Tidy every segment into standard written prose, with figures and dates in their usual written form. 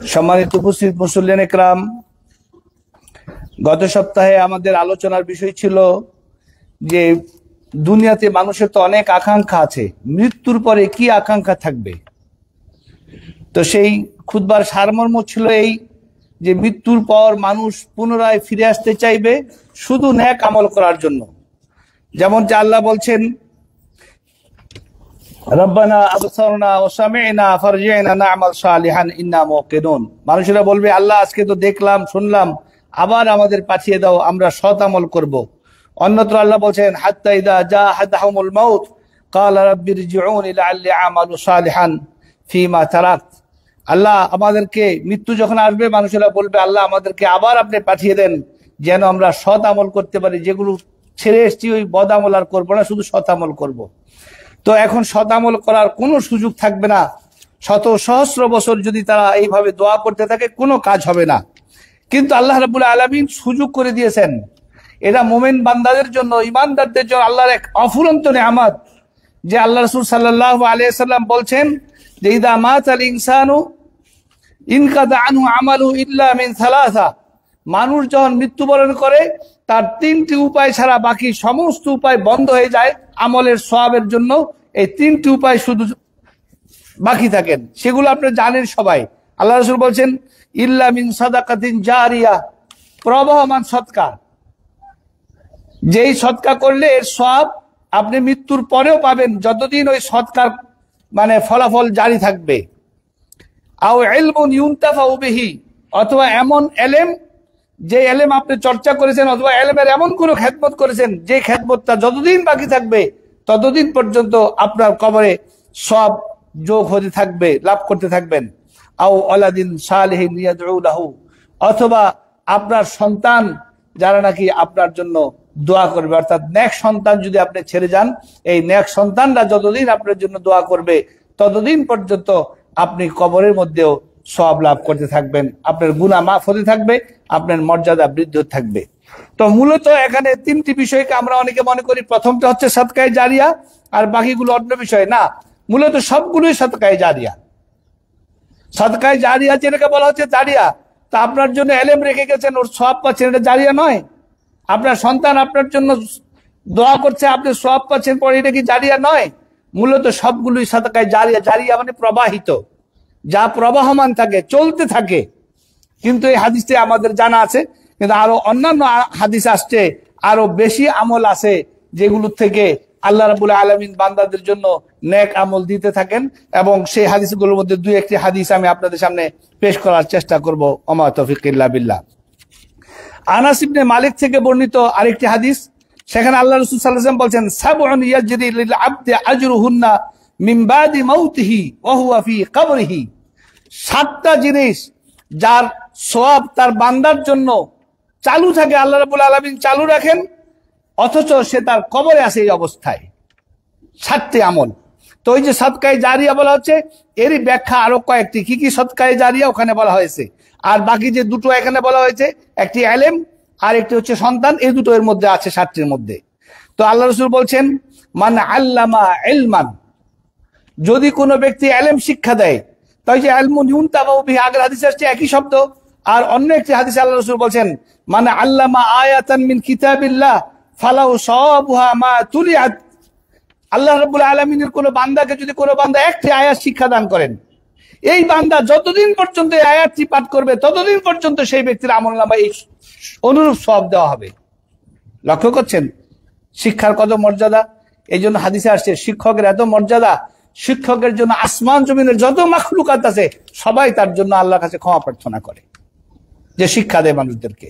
সম্মানিত উপস্থিত মুসল্লিয়ান একরাম, গত সপ্তাহে আমাদের আলোচনার বিষয় ছিল যে দুনিয়াতে মানুষের তো অনেক আকাঙ্ক্ষা আছে, মৃত্যুর পরে কি আকাঙ্ক্ষা থাকবে। তো সেই খুতবার সারমর্ম ছিল এই যে মৃত্যুর পর মানুষ পুনরায় ফিরে আসতে চাইবে শুধু নেক আমল করার জন্য। যেমন যে আল্লাহ বলছেন, রব্বানা আবসারনা ওয়া সামি'না ফারজি'না না'মাল সালিহান ইন্না মুকিনুন। মানুষেরা বলবে, আল্লাহ আজকে তো দেখলাম শুনলাম, আবার আমাদের পাঠিয়ে দাও, আমরা সৎ আমল করব। অন্যত্র আল্লাহ বলছেন, হাত্তা ইযা জাআহাদাহুমুল মাউত ক্বালা রাব্বিরজিউনি লাআল্লি আমালু সালিহান ফীমা তারাকত। আল্লাহ আমাদেরকে, মৃত্যু যখন আসবে মানুষেরা বলবে, আল্লাহ আমাদেরকে আবার আপনি পাঠিয়ে দেন যেন আমরা সৎ আমল করতে পারি, যেগুলো ছেড়ে এসেছি ওই বদ আমল আর করবো না, শুধু সৎ আমল করব। তো এখন সৎ আমল করার কোনো সুযোগ থাকবে না। শত সহস্র বছর যদি তারা এইভাবে দোয়া করতে থাকে কোনো কাজ হবে না। কিন্তু আল্লাহ রাব্বুল আলামিন সুযোগ করে দিয়েছেন, এটা মোমেন বান্দাদের জন্য, ইমানদারদের জন্য আল্লাহর এক অফুরন্ত নেয়ামত। যে আল্লাহ রাসূল সাল্লাল্লাহু আলাইহি সাল্লাম বলছেন যে ইদা মাতাল ইনসানু ইনকাদা আনহু আমালু ইল্লা মিন সালাসা। মানুষ যখন মৃত্যুবরণ করে তার তিনটি উপায় ছাড়া বাকি সমস্ত উপায় বন্ধ হয়ে যায় আমলের সওয়াবের জন্য। এই তিনটি উপায় শুধু বাকি থাকেন, সেগুলো আপনি জানেন সবাই। আল্লাহ রাসূল বলছেন, ইল্লা মিন সাদাকাতিন জারিয়া, প্রবহমান সদকা। যেই সদকা করলে এর সওয়াব আপনি মৃত্যুর পরেও পাবেন, যতদিন ওই সদকার ফলাফল জারি থাকবে। আও ইলমুন ইউনতাফাউ বিহি, অথবা এমন এলেম, যে এলেম আপনি চর্চা করেছেন, অথবা এলেমের এমন কোনো খেদমত করেছেন যে খেদমতটা যতদিন বাকি থাকবে ততদিন পর্যন্ত আপনার কবরে সব যোগ হতে থাকবে, লাভ করতে থাকবেন। আও ওয়ালাদিন সালিহিন ইয়াদউ লাহু, অথবা আপনার সন্তান যারা নাকি আপনার জন্য দোয়া করবে। অর্থাৎ নেক সন্তান যদি আপনি ছেড়ে যান, এই নেক সন্তানরা যতদিন আপনার জন্য দোয়া করবে ততদিন পর্যন্ত আপনি কবরের মধ্যেও সওয়াব লাভ করতে থাকবেন, আপনার গুনাহ মাফ হতে থাকবে, আপনার মর্যাদা বৃদ্ধি থাকবে। তো মূলত এখানে তিনটি বিষয়কে আমরা অনেকে মনে করি প্রথমটা হচ্ছে সাদকায়ে জারিয়া আর বাকিগুলো অন্য বিষয় না। মূলত সবগুলোই সাদকায়ে জারিয়া। সাদকায়ে জারিয়া যেটাকে বলা হচ্ছে জারিয়া, তা আপনার জন্য এলেম রেখে গেছেন, ওর সওয়াব পাচ্ছেন, এটা জারিয়া নয়। আপনার সন্তান আপনার জন্য দোয়া করছে, আপনি সওয়াব পাচ্ছেন পরে, এটা কি জারিয়া নয়? মূলত সবগুলোই সাদকায়ে জারিয়া। জারিয়া মানে প্রবাহিত, যা প্রবাহমান থাকে, চলতে থাকে। কিন্তু এই হাদিসটি আমাদের জানা আছে, কিন্তু আরো অন্যান্য হাদিস আসছে, আরো বেশি আমল আছে যেগুলোর থেকে আল্লাহ রাব্বুল আলামিন বান্দাদের জন্য নেক আমল দিতে থাকেন। এবং সেই হাদিসগুলোর মধ্যে দুই একটি হাদিস আমি আপনাদের সামনে পেশ করার চেষ্টা করব। ওমা তৌফিক ইল্লা বিল্লাহ। আনাস ইবনে মালিক থেকে বর্ণিত আরেকটি হাদিস, সেখানে আল্লাহ রাসূল সাল্লাল্লাহু আলাইহি ওয়াসাল্লাম বলছেন, সাবউন ইয়াজরি লিল আবদি আজরুহুন্না মিন বাদি মাউতিহি ওয়া হুয়া ফি কবরিহি। সাতটা জিনিস যার সওয়াব তার বান্দার জন্য চালু থাকে, আল্লাহ রাব্বুল আলামিন চালু রাখেন, অথচ সে তার কবরে আছে এই অবস্থায়। 7টি আমল। তো ওই যে সাদকায়ে জারিয়া বলা হচ্ছে, এরই ব্যাখ্যা আরো কয়েকটি, কি কি সাদকায়ে জারিয়া ওখানে বলা হয়েছে। আর বাকি যে দুটো এখানে বলা হয়েছে, একটি এলেম আর একটি হচ্ছে সন্তান, এই দুটো এর মধ্যে আছে 7টির মধ্যে। তো আল্লাহ রাসূল বলছেন, মান আল্লামা ইলমান, যদি কোনো ব্যক্তি এলেম শিক্ষা দেয়, তাই যে ইলমুন ইউনতাফাউ বিহি, আগের হাদিসে আসছে একই শব্দ। আর অন্য একটি হাদিসে আল্লাহ রাসূল বলছেন, মানে আল্লামা আয়াতান মিন কিতাবিল্লাহ ফালাউ সাওয়াবুহা মা তুলিআত। আল্লাহ রাব্বুল আলামিনের কোন বান্দাকে যদি কোনো বান্দা একটি আয়াত শিক্ষা দান করেন, এই বান্দা যতদিন পর্যন্ত এই আয়াতটি পাঠ করবে ততদিন পর্যন্ত সেই ব্যক্তির আমলনামায় এই অনুরূপ সওয়াব দেওয়া হবে। লক্ষ্য করছেন শিক্ষার কত মর্যাদা। এই জন্য হাদিসে আসছে শিক্ষকের এত মর্যাদা, শিক্ষকের জন্য আসমান জমিনের যত মাখলুকাত আছে সবাই তার জন্য আল্লাহর কাছে ক্ষমা প্রার্থনা করে, যে শিক্ষা দেয় মানুষদেরকে।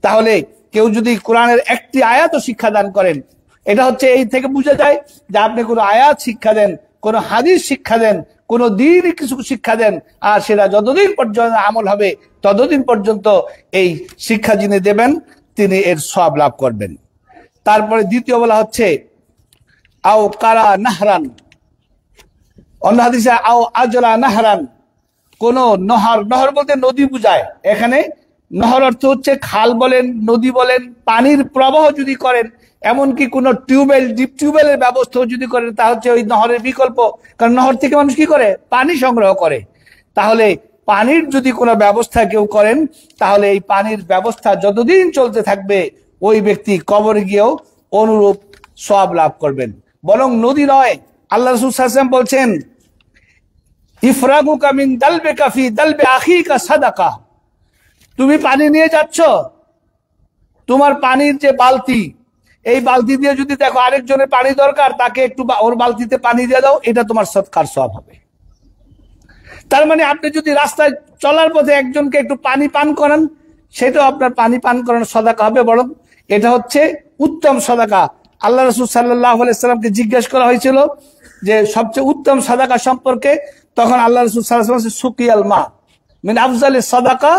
তাহলে কেউ যদি কোরআনের একটি আয়াতও শিক্ষা দান করেন, এটা হচ্ছে এই থেকে বোঝা যায় যে আপনি কোনো আয়াত শিক্ষা দেন, কোনো হাদিস শিক্ষা দেন, কোনো দ্বীনি কিছু শিক্ষা দেন, আর সেটা যতদিন পর্যন্ত আমল হবে ততদিন পর্যন্ত এই শিক্ষা যিনি দেবেন তিনি এর সওয়াব লাভ করবেন। তারপরে দ্বিতীয় বলা হচ্ছে আও কারা নাহরান, অন্য হাদিসে আও আজরা নাহরান, কোন নহর, নহর বলতে নদী বুঝায়। এখানে নহর অর্থ হচ্ছে খাল বলেন, নদী বলেন, পানির প্রবাহ যদি করেন, এমনকি কোন টিউবওয়েল, ডিপ টিউবওয়েলের ব্যবস্থাও যদি করেন, তা হচ্ছে ওই নহরের বিকল্প। কারণ নহর থেকে মানুষ কি করে? পানি সংগ্রহ করে। তাহলে পানির যদি কোনো ব্যবস্থা কেউ করেন, তাহলে এই পানির ব্যবস্থা যতদিন চলতে থাকবে ওই ব্যক্তি কবরে গিয়েও অনুরূপ সওয়াব লাভ করবেন। বরং নদী নয়, আল্লাহ রাসূল সাল্লাল্লাহু আলাইহি ওয়াসাল্লাম বলছেন, ইফরাগুকা মিন দালবিকা ফি দালবি আখিকা সাদাকা। তুমি পানি নিয়ে যাচ্ছ, তোমার পানির যে বালতি, এই বালতি দিয়ে যদি দেখো আরেকজনের পানি দরকার, তাকে একটু ওর বালতিতে পানি দিয়ে দাও, এটা তোমার সদকার সওয়াব হবে। তার মানে আপনি যদি রাস্তায় চলার পথে একজনকে একটু পানি পান করান, সেটাও আপনার পানি পান করানোর সদাকা হবে। বরং এটা হচ্ছে উত্তম সদাকা। আল্লাহ রাসূল সাল্লাল্লাহু আলাইহি ওয়াসাল্লামকে জিজ্ঞেস করা হয়েছিল যে সবচেয়ে উত্তম সাদাকা সম্পর্কে, তখন আল্লাহ রাসূল সাল্লাল্লাহু আলাইহি ওয়াসাল্লাম সুকিয়াল মা মিন আফজালিস সাদাকা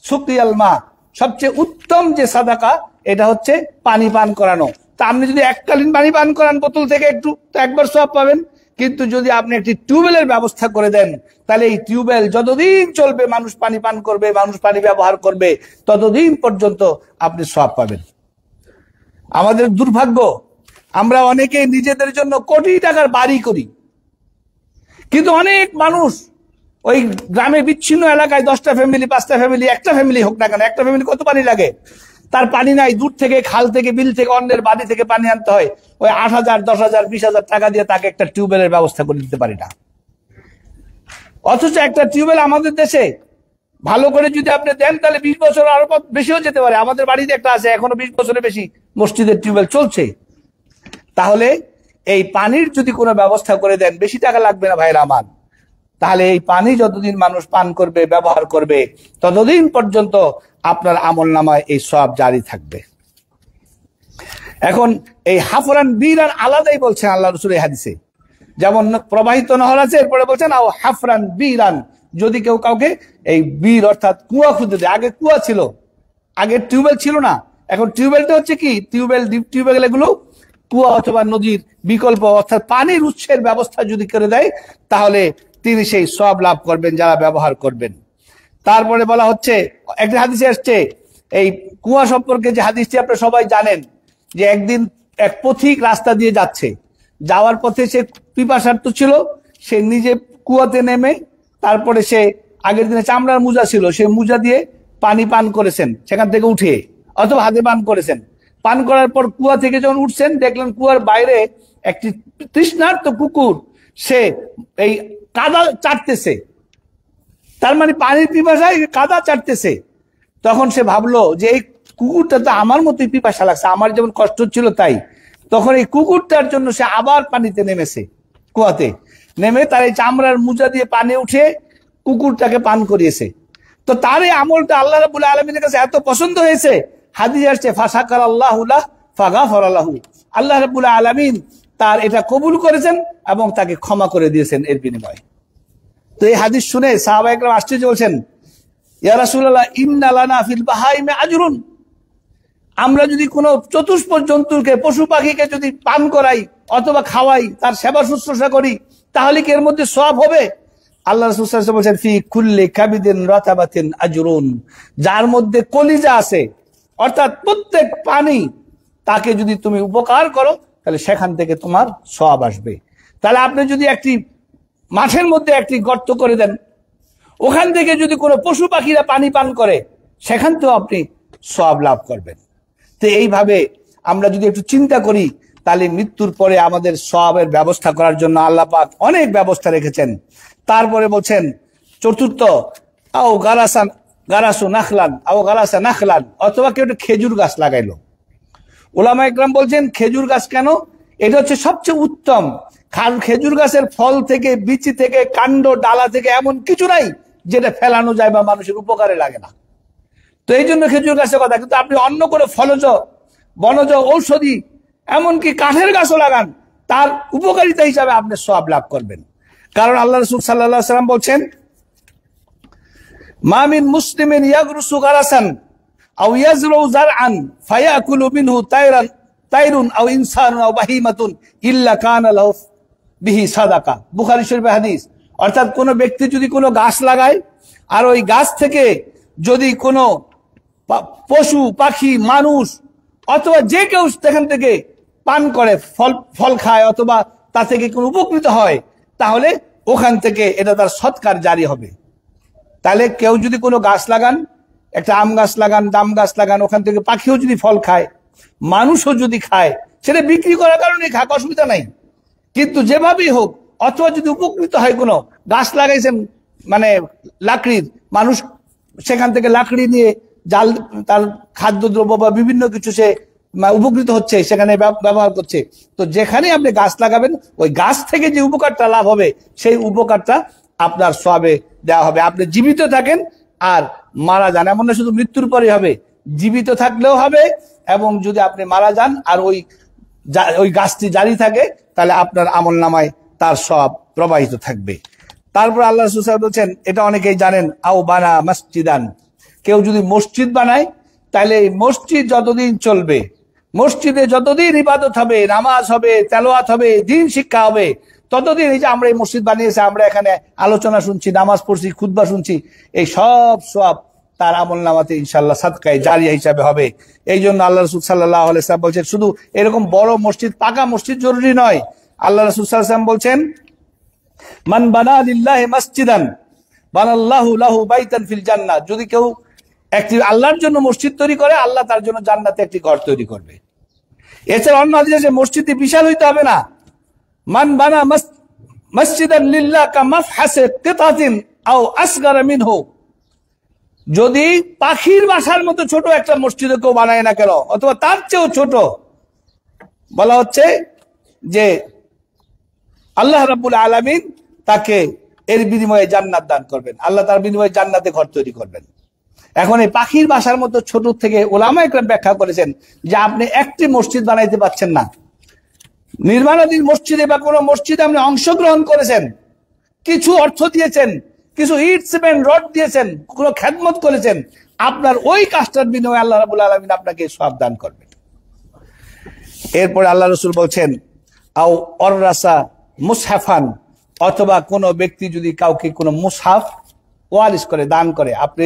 সুকিয়াল মা, সবচেয়ে উত্তম যে সাদাকা এটা হচ্ছে পানি পান করানো। তা আপনি যদি এককালীন পানি পান করান বোতল থেকে একটু, তো একবার সওয়াব পাবেন। কিন্তু যদি আপনি একটি টিউবওয়েলের ব্যবস্থা করে দেন, তাহলে এই টিউবওয়েল যতদিন চলবে, মানুষ পানি পান করবে, মানুষ পানি ব্যবহার করবে, ততদিন পর্যন্ত আপনি সওয়াব পাবেন। আমাদের দুর্ভাগ্য, আমরা অনেকে নিজেদের জন্য কোটি টাকার বাড়ি করি, কিন্তু অনেক মানুষ ওই গ্রামে বিচ্ছিন্ন এলাকায় 10টা ফ্যামিলি, 5টা ফ্যামিলি, একটা ফ্যামিলি হোক না কেন, একটা ফ্যামিলি কত পানি লাগে, তার পানি নাই, দূর থেকে খাল থেকে বিল থেকে অন্যের বাড়ি থেকে পানি আনতে হয়। ওই 8,000, 10,000, 20,000 টাকা দিয়ে তাকে একটা টিউবওয়েলের ব্যবস্থা করে দিতে পারি না। অথচ একটা টিউবওয়েল আমাদের দেশে ভালো করে যদি আপনি দেন, তাহলে 20 বছর আরো বেশিও যেতে পারে। আমাদের বাড়িতে একটা আছে, এখনো 20 বছরের বেশি মসজিদের টিউবওয়েল চলছে। তাহলে এই পানির যদি কোনো ব্যবস্থা করে দেন, বেশি টাকা লাগবে না ভাইরা আমার, তাহলে এই পানি যতদিন মানুষ পান করবে, ব্যবহার করবে, ততদিন পর্যন্ত আপনার আমলনামায় এই সওয়াব জারি থাকবে। এখন এই হাফরান বীরান আলাদাই বলছেন আল্লাহ রাসূল এই হাদিসে, যেমন প্রবাহিত নহর আছে, এরপরে বলছেন আও হাফরান বীরান, যদি কেউ কাউকে এই বীর অর্থাৎ কুয়া খুঁজে দেয়। আগে কুয়া ছিল, আগে টিউবওয়েল ছিল না। এখন টিউবওয়েলটা হচ্ছে কি, টিউবওয়েল, ডিপ টিউবওয়েল, এগুলো কুয়া অথবা নদীর বিকল্প, অর্থাৎ পানির উৎসের ব্যবস্থা যদি করে দেয়, তাহলে তিনি সেই সওয়াব লাভ করবেন যারা ব্যবহার করবেন। তারপরে বলা হচ্ছে, একটা হাদিসে আসছে এই কুয়া সম্পর্কে, যে হাদিসটি আপনারা সবাই জানেন, যে একদিন এক পথিক রাস্তা দিয়ে যাচ্ছে, যাওয়ার পথে সে পিপাসার্ত ছিল, সে নিজে কুয়াতে নেমে, তারপরে সে আগের দিনে চামড়ার মোজা ছিল, সে মোজা দিয়ে পানি পান করেছেন সেখান থেকে উঠে, অথবা হাতে পান করেছেন। পান করার পর কুয়া থেকে যখন উঠছেন, দেখলেন কুয়ার বাইরে একটি তৃষ্ণার্ত কুকুর, সে এই কাদা চাটতেছে, তার মানে পানির পিপাসায় কাদা চাটতেছে। তখন সে ভাবলো যে এই কুকুরটা তো আমার মতোই পিপাসা লাগছে, আমার যেমন কষ্ট ছিল তাই। তখন এই কুকুরটার জন্য সে আবার পানিতে নেমেছে, কুয়াতে নেমে তার এই চামড়ার মোজা দিয়ে পানি উঠে কুকুরটাকে পান করিয়েছে। তো তার এই আমলটা আল্লাহ রাব্বুল আলামিনের কাছে এত পছন্দ হয়েছে, হাদিসে আসছে ফাশাকার আল্লাহু লাহু ফাগাফারা লাহু, আল্লাহ রাব্বুল আলামিন তার এটা কবুল করেছেন এবং তাকে ক্ষমা করে দিয়েছেন এর বিনিময়ে। তো এই হাদিস শুনে সাহাবায়ে কেরাম আশ্চর্য বলছেন, ইয়া রাসূলুল্লাহ ইন্না লানা ফিল বাহাইমে আজরুন, আমরা যদি কোনো চতুষ্পদ জন্তুকে, পশু পাখিকে যদি পান করাই অথবা খাওয়াই, তার সেবা শুশ্রূষা করি, তাহলে কি এর মধ্যে সওয়াব হবে? আল্লাহ রাসূল সাল্লাল্লাহু আলাইহি ওয়াসাল্লাম বলেন, ফি কুল্লি কাবিদিন রাতাবাতিন আজরুন, যার মধ্যে কলিজা আছে, অর্থাৎ প্রত্যেক পানি, তাকে যদি তুমি উপকার করো, তাহলে সেখান থেকে তোমার সওয়াব আসবে। তাহলে আপনি যদি একটি মাঠের মধ্যে একটি গর্ত করে দেন, ওখান থেকে যদি কোনো পশু পাখিরা পানি পান করে, সেখান থেকেও আপনি সওয়াব লাভ করবেন। তো এইভাবে আমরা যদি একটু চিন্তা করি, তাহলে মৃত্যুর পরে আমাদের সওয়াবের ব্যবস্থা করার জন্য আল্লাহ পাক অনেক ব্যবস্থা রেখেছেন। তারপরে বলছেন চতুর্থ, আও গারাসু নাখলান, আও গারাসা নাখলান, অথবা কেউ একটা খেজুর গাছ লাগাইলো। উলামা ইকরাম বলছেন খেজুর গাছ কেন, এটা হচ্ছে সবচেয়ে উত্তম। খেজুর গাছের ফল থেকে, বিচি থেকে, কাণ্ড, ডালা থেকে এমন কিছু নাই যেটা ফেলানো যায় বা মানুষের উপকারে লাগে না। তো এই জন্য খেজুর গাছের কথা। কিন্তু আপনি অন্য করে ফলজ, বনজ, ঔষধি, এমনকি কাঠের গাছও লাগান, তার উপকারিতা হিসাবে আপনি সওয়াব লাভ করবেন। কারণ আল্লাহ রাসূল সাল্লাল্লাহু আলাইহি ওয়াসাল্লাম বলছেন, মা মিন মুসলিমিন ইয়াগরুসু গারাসান আও ইয়াজরু জারআন ফায়াকুলু মিনহু তাইরুন আও ইনসানুন আও বাহিমাতুন ইল্লা কানা লাহু বিহি সাদাকা। বুখারী শরীফের হাদিস। অর্থাৎ কোন ব্যক্তি যদি কোনো গাছ লাগায়, আর ওই গাছ থেকে যদি কোনো পশু পাখি, মানুষ অথবা যে কেউ সেখান থেকে পান করে, ফল খায়, অথবা তা থেকে কোনো উপকৃত হয়, তাহলে ওখান থেকে এটা তার সৎকার জারি হবে। তাহলে কেউ যদি কোনো গাছ লাগান, একটা আম গাছ লাগান, জাম গাছ লাগান, ওখান থেকে পাখিও যদি ফল খায়, মানুষও যদি খায়, সেটা বিক্রি করার কারণে খাক, অসুবিধা নাই। কিন্তু যেভাবেই হোক, অথবা যদি উপকৃত হয়, কোনো গাছ লাগাইছেন মানে লাকড়ির, মানুষ সেখান থেকে লাকড়ি নিয়ে জাল, তার খাদ্যদ্রব্য বা বিভিন্ন কিছু সে উপকৃত হচ্ছে, সেখানে ব্যবহার করছে। তো যেখানে আপনি গাছ লাগাবেন, ওই গাছ থেকে যে উপকারটা লাভ হবে, সেই উপকারটা আপনার সওয়াবে দেওয়া হবে। আপনি জীবিত থাকেন আর মারা যান, এমন না শুধু মৃত্যুর পরে হবে, জীবিত থাকলেও হবে। এবং যদি আপনি মারা যান আর ওই গাছটি জারি থাকে, তাহলে আপনার আমল নামায় তার সব প্রবাহিত থাকবে। তারপর আল্লাহ রাসূল সাল্লাল্লাহু আলাইহি ওয়াসাল্লাম বলছেন, এটা অনেকেই জানেন, আও বানা মসজিদান, কেউ যদি মসজিদ বানায়, তাহলে এই মসজিদ যতদিন চলবে, মসজিদে যতদিন ইবাদত হবে, নামাজ হবে, তেলাওয়াত হবে, দ্বীন শিক্ষা হবে, ততদিন এই যে আমরা এই মসজিদ বানিয়েছি, আমরা এখানে আলোচনা শুনছি, নামাজ পড়ছি, খুতবা শুনছি, এই সব সওয়াব তার আমল নামাতে ইনশাআল্লাহ সাদকায়ে জারিয়া হিসাবে হবে। এই জন্য আল্লাহ রাসূল সাল্লাল্লাহু আলাইহি ওয়াসাল্লাম বলছেন, শুধু এরকম বড় মসজিদ, পাকা মসজিদ জরুরি নয়। আল্লাহ রাসূল সাল্লাল্লাহু আলাইহি ওয়াসাল্লাম বলছেন, মান বানা লিল্লাহি মসজিদান বানাল্লাহু লাহু বাইতান ফিল জান্নাহ, যদি কেউ একটি আল্লাহর জন্য মসজিদ তৈরি করে, আল্লাহ তার জন্য জান্নাতে একটি ঘর তৈরি করবে। এছাড়া অন্য হাদিসে মসজিদটি বিশাল হইতে হবে না। মান বানা মসজিদান লিল্লাহ কামাফহাসে কিতাতিন আও আসগারা মিনহু, যদি পাখির বাসার মতো ছোট একটা মসজিদ কেউ বানায় না কেন, অথবা তার চেয়েও ছোট, বলা হচ্ছে যে আল্লাহ রাব্বুল আলামিন তাকে এর বিনিময়ে জান্নাত দান করবেন, আল্লাহ তার বিনিময়ে জান্নাতে ঘর তৈরি করবেন। এখন এই পাখির বাসার মতো ছোট থেকে উলামায়ে কেরাম ব্যাখ্যা করেছেন যে আপনি একটি মসজিদ বানাইতে পারছেন না, নির্মাণাধীন মসজিদে বা কোনো মসজিদে আপনি অংশগ্রহণ করেছেন, কিছু অর্থ দিয়েছেন, কিছু ইট সিমেন্ট রড দিয়েছেন, কোনো খেদমত করেছেন, আপনার ওই কাজটার বিনিময়ে আল্লাহ রাব্বুল আলামিন আপনাকে সওয়াব দান করবেন। এরপরে আল্লাহ রাসূল বলছেন, আও অররাসা মুসহাফান, অথবা কোনো ব্যক্তি যদি কাউকে কোনো মুসহাফ ওয়ারিস করে, দান করে, আপনি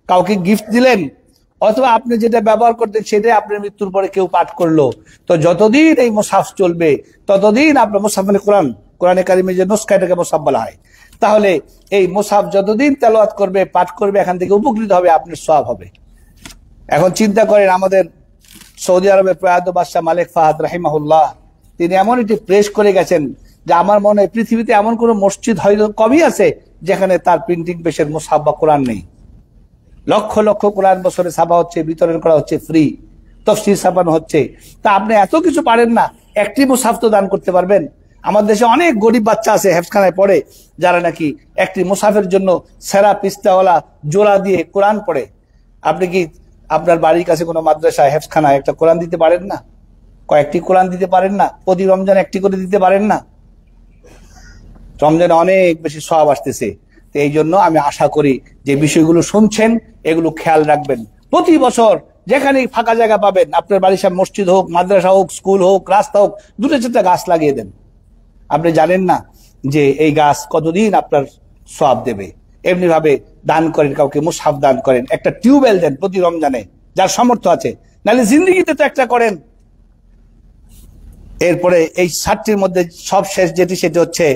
কাউকে গিফট দিলেন, অথবা আপনি যেটা ব্যবহার করতেন সেটাই আপনার মৃত্যুর পরে কেউ পাঠ করলো, তো যতদিন এই মুসহাফ চলবে ততদিন আপনার মুসহাফ মানে কোরআনে কারিমে যে নুসখা, এটাকে মুসহাফ বলা হয়, তাহলে এই মুসহাফ যতদিন তেলাওয়াত করবে, পাঠ করবে, এখান থেকে উপকৃত হবে, আপনার সওয়াব হবে। এখন চিন্তা করেন, আমাদের সৌদি আরবের প্রয়াত বাদশাহ মালিক ফাহাদ রাহিমাহুল্লাহ, তিনি এমন একটি প্রেস করে গেছেন যে আমার মনে হয় পৃথিবীতে এমন কোন মসজিদ হয়তো কমই আছে যেখানে তার প্রিন্টিং প্রেসের মুসহাফ বা কোরআন নেই। লক্ষ লক্ষ কোরআন বছরে ছাপা হচ্ছে, বিতরণ করা হচ্ছে, ফ্রি তাফসীর ছাপানো হচ্ছে। তা আপনি এত কিছু পারেন না, একটি মুসহাফ তো দান করতে পারবেন। আমার দেশে অনেক গরিব বাচ্চা আছে হেফজখানায় পড়ে, যারা নাকি একটি মুসহাফের জন্য সেরা পিস্তাওয়ালা জোড়া দিয়ে কোরআন পড়ে। আপনি কি আপনার বাড়ির কাছে কোনো মাদ্রাসা হেফজখানায় একটা কোরআন দিতে পারেন না? কয়েকটি কোরআন দিতে পারেন না? প্রতি রমজান একটি করে দিতে পারেন না? রমজানে অনেক বেশি সওয়াব আসতেছে। তো এই জন্য আমি আশা করি যে বিষয়গুলো শুনছেন, এগুলো খেয়াল রাখবেন। প্রতি বছর যেখানে ফাঁকা জায়গা পাবেন, আপনার বাড়ির সামনে মসজিদ হোক, মাদ্রাসা হোক, স্কুল হোক, রাস্তা হোক, দুটো চারটা গাছ লাগিয়ে দেন। আপনি জানেন না যে এই গাছ কতদিন আপনার সওয়াব দেবে। এমনি ভাবে দান করেন, কাউকে মুসহাফ দান করেন, একটা টিউবওয়েল দেন প্রতি রমজানে, যার সামর্থ্য আছে, নাহলে জিন্দেগিতে তো একটা করেন। এরপরে এই 7টির মধ্যে সব শেষ যেটি, সেটি হচ্ছে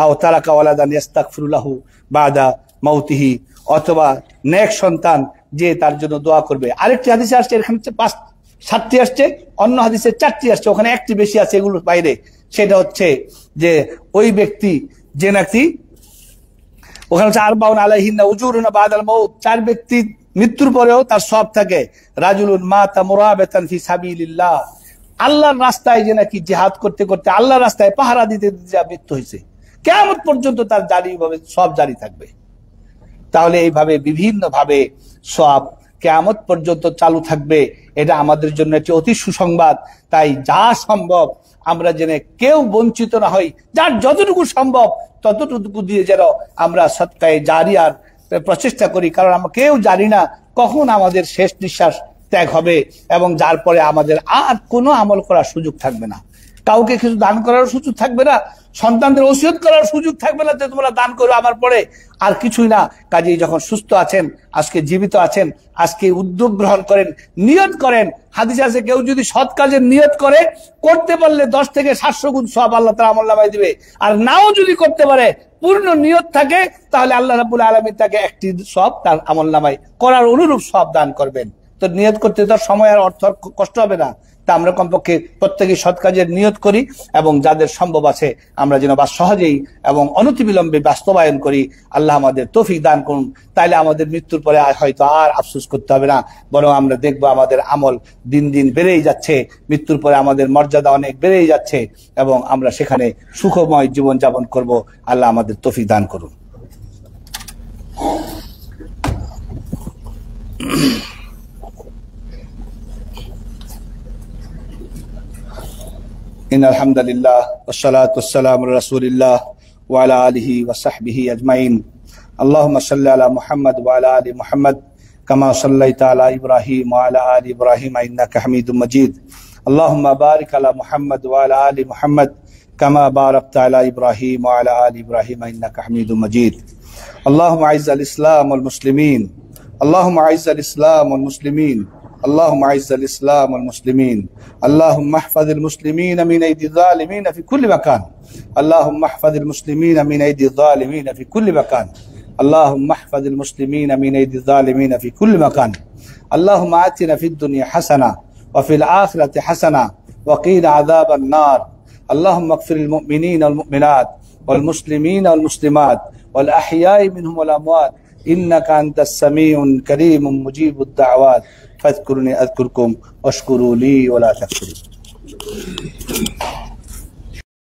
আও তারাকা ওয়ালাদান ইস্তাগফিরু লাহু বাদা মাউতিহি, অথবা নেক সন্তান যে তার জন্য দোয়া করবে। আরেকটি হাদিসে আসছে, এখানে 7টি আসছে, অন্য হাদিসে 4টি আসছে, ওখানে একটি বেশি আছে এগুলোর বাইরে। সেটা হচ্ছে যে ওই ব্যক্তি যে নাকি, ওখানে হচ্ছে আরবাউন আলাইহিন্না উজুরুনা বাদাল মাউত, 4 ব্যক্তি মৃত্যুর পরেও তার সওয়াব থাকে। রাজুলুন মাতা মুরাবাতান ফি সাবিলিল্লাহ, আল্লাহর রাস্তায় যে নাকি জিহাদ করতে করতে, আল্লাহর রাস্তায় পাহারা দিতে দিতে যা মৃত্যু হয়েছে, কিয়ামত পর্যন্ত তার জারি ভাবে সব জারি থাকবে। তাহলে এইভাবে বিভিন্ন ভাবে সওয়াব কিয়ামত পর্যন্ত চালু থাকবে। এটা আমাদের জন্য একটি অতি সুসংবাদ। তাই যা সম্ভব আমরা যেন কেউ বঞ্চিত না হই, যার যতটুকু সম্ভব ততটুকু দিয়ে যেন আমরা সদকায়ে জারিয়ার প্রচেষ্টা করি। কারণ আমরা কেউ জানি না কখন আমাদের শেষ নিঃশ্বাস ত্যাগ হবে, এবং যার পরে আমাদের আর কোনো আমল করার সুযোগ থাকবে না, কাউকে কিছু দান করার সুযোগ থাকবে না, সন্তানদের ওসিয়ত করার সুযোগ থাকবে না যে তোমরা দান করো আমার পরে, আর কিছুই না। কাজেই যখন সুস্থ আছেন, আজকে জীবিত আছেন, আজকে উদ্যোগ গ্রহণ করেন, নিয়ত করেন। হাদিস আছে, কেউ যদি সৎ কাজের নিয়ত করতে পারলে 10 থেকে 700 গুণ সওয়াব আল্লাহ তাআলা আমলনামায় দিবে, আর নাও যদি করতে পারে পূর্ণ নিয়ত থাকে, তাহলে আল্লাহ রাব্বুল আলামিন তাকে একটি সওয়াব তার আমলনামায় করার অনুরূপ সওয়াব দান করবেন। তো নিয়ত করতে তো সময় আর অর্থ কষ্ট হবে না। তা আমরা কমপক্ষে প্রত্যেকে সৎ কাজের নিয়ত করি, এবং যাদের সম্ভব আছে আমরা যেন বা সহজেই এবং অনতিবিলম্বে বাস্তবায়ন করি। আল্লাহ আমাদের তৌফিক দান করুন। তাইলে আমাদের মৃত্যুর পরে হয়তো আর আফসোস করতে হবে না, বরং আমরা দেখবো আমাদের আমল দিন দিন বেড়েই যাচ্ছে, মৃত্যুর পরে আমাদের মর্যাদা অনেক বেড়েই যাচ্ছে, এবং আমরা সেখানে সুখময় জীবন যাপন করব। আল্লাহ আমাদের তৌফিক দান করুন। إن الحمد لله والصلاة والسلام على رسول الله وعلى آله وصحبه أجمعين. اللهم صل على محمد وعلى آل محمد كما صليت على إبراهيم وعلى آل إبراهيم إنك حميد مجيد. اللهم بارك على محمد وعلى آل محمد كما باركت على إبراهيم وعلى آل إبراهيم إنك حميد مجيد. اللهم أعز الإسلام والمسلمين. اللهم أعز الإسلام والمسلمين. اللهم أعز الإسلام والمسلمين. اللهم احفظ المسلمين من أيدي الظالمين في كل مكان. اللهم احفظ المسلمين من أيدي الظالمين في كل مكان. اللهم احفظ المسلمين من أيدي الظالمين في كل مكان. اللهم آتنا في الدنيا حسنة وفي الآخرة حسنة وقنا عذاب النار. اللهم اغفر المؤمنين والمؤمنات والمسلمين والمسلمات والأحياء منهم والأموات إنك أنت السميع الكريم مجيب الدعوات. فاذكرني أذكركم واشكروا لي ولا تكفروا.